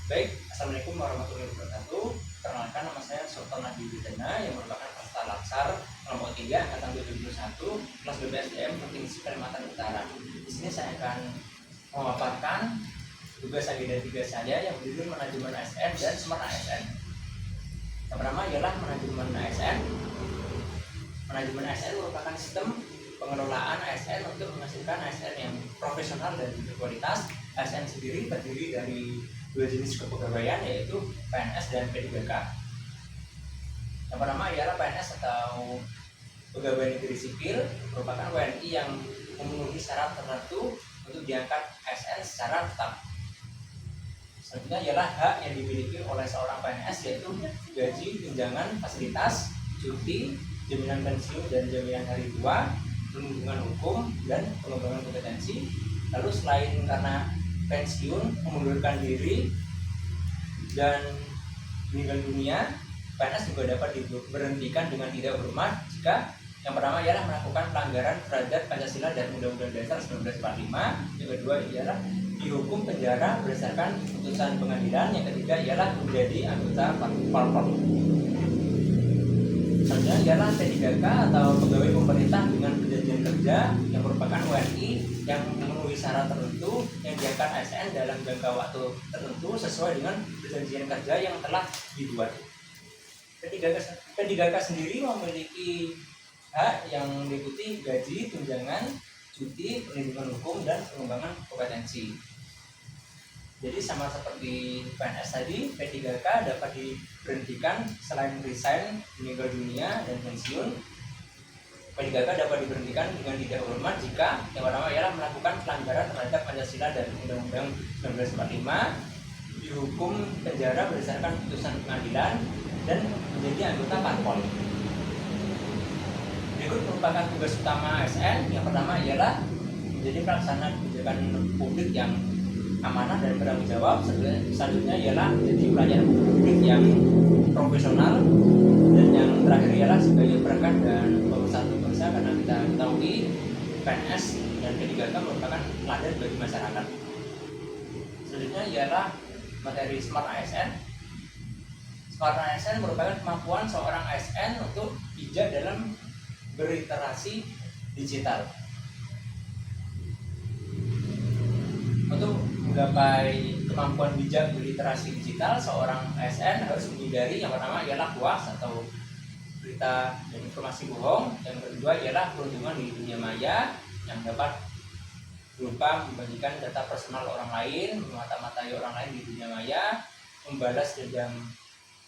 Baik, Assalamualaikum warahmatullahi wabarakatuh. Perkenalkan, nama saya Sultan Nadi Widana yang merupakan peserta Laksar kelompok 3 angkatan 2021 kelas BPSDM Provinsi Kalimantan Utara. Di sini saya akan memaparkan tugas agenda 3 saya yang berjudul manajemen ASN dan smart ASN. Yang pertama ialah manajemen ASN. Manajemen ASN merupakan sistem pengelolaan ASN untuk menghasilkan ASN yang profesional dan berkualitas. ASN sendiri terdiri dari dua jenis kepegawaian, yaitu PNS dan P3K. Yang pertama ialah PNS atau pegawai negeri sipil, merupakan WNI yang memenuhi syarat tertentu untuk diangkat ASN secara tetap. Selanjutnya ialah hak yang dimiliki oleh seorang PNS, yaitu gaji, tunjangan, fasilitas, cuti, jaminan pensiun dan jaminan hari tua, perlindungan hukum, dan pengembangan kompetensi. Lalu selain karena pensiun, mengundurkan diri, dan meninggal dunia, PNS juga dapat diberhentikan dengan tidak hormat jika yang pertama ialah melakukan pelanggaran terhadap Pancasila dan Undang-Undang Dasar 1945. Yang kedua ialah dihukum penjara berdasarkan putusan pengadilan. Yang ketiga ialah menjadi anggota parpol. Selanjutnya ialah P3K atau pegawai pemerintah dengan perjanjian kerja yang merupakan WNI yang memenuhi syarat tertentu yang diangkat ASN dalam jangka waktu tertentu sesuai dengan perjanjian kerja yang telah dibuat. P3K sendiri memiliki hak yang meliputi gaji, tunjangan, cuti, perlindungan hukum, dan pengembangan kompetensi. Jadi sama seperti PNS tadi, P3K dapat diberhentikan selain resign, meninggal dunia, dan pensiun. P3K dapat diberhentikan dengan tidak hormat jika yang pertama ialah melakukan pelanggaran terhadap Pancasila dan Undang-Undang 1945, dihukum penjara berdasarkan putusan pengadilan, dan menjadi anggota parpol. Berikut merupakan tugas utama ASN. Yang pertama ialah menjadi pelaksana kebijakan publik yang amanah dan bertanggung jawab. Selanjutnya ialah menjadi pelayan publik yang profesional, dan yang terakhir ialah sebagai perangkat dan pemersatu bangsa, karena kita ketahui PNS dan P3K merupakan teladan bagi masyarakat. Selanjutnya ialah materi Smart ASN. Smart ASN merupakan kemampuan seorang ASN untuk bijak dalam berliterasi digital. Untuk menggapai kemampuan bijak berliterasi digital, seorang ASN harus menghindari yang pertama ialah hoax atau berita dan informasi bohong. Yang kedua ialah perundungan di dunia maya yang dapat berupa membagikan data personal orang lain, memata-matai orang lain di dunia maya, membalas dendam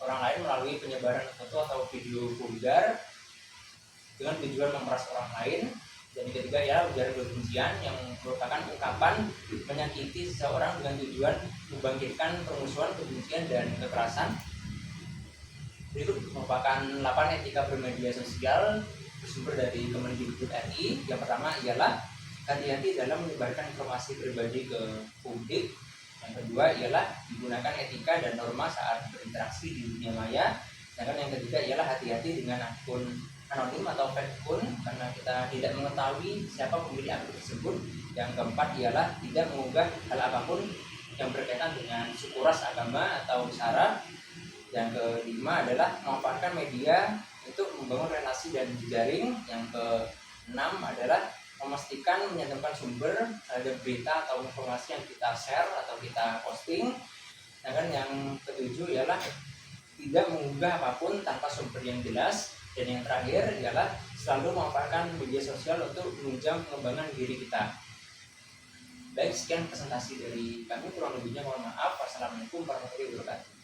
orang lain melalui penyebaran foto atau video vulgar dengan tujuan memeras orang lain. Dan yang ketiga ialah ujaran kebencian yang merupakan ungkapan menyakiti seseorang dengan tujuan membangkitkan permusuhan, kebencian, dan kekerasan. Berikut merupakan 8 etika bermedia sosial bersumber dari Kemendikbud RI. Yang pertama ialah hati-hati dalam menyebarkan informasi pribadi ke publik. Yang kedua ialah menggunakan etika dan norma saat berinteraksi di dunia maya. Sedangkan yang ketiga ialah hati-hati dengan akun anonim atau fake akun, karena kita tidak mengetahui siapa pemilik akun tersebut. Yang keempat ialah tidak mengunggah hal apapun yang berkaitan dengan suku, ras, agama, atau sara. Yang kelima adalah memanfaatkan media untuk membangun relasi dan jejaring. Yang keenam adalah memastikan menyantumkan sumber terhadap berita atau informasi yang kita share atau kita posting. Sedangkan yang ketujuh ialah tidak mengunggah apapun tanpa sumber yang jelas. Dan yang terakhir ialah selalu memanfaatkan media sosial untuk menunjang pengembangan diri kita. Baik, sekian presentasi dari kami, kurang lebihnya mohon maaf. Wassalamualaikum warahmatullahi wabarakatuh.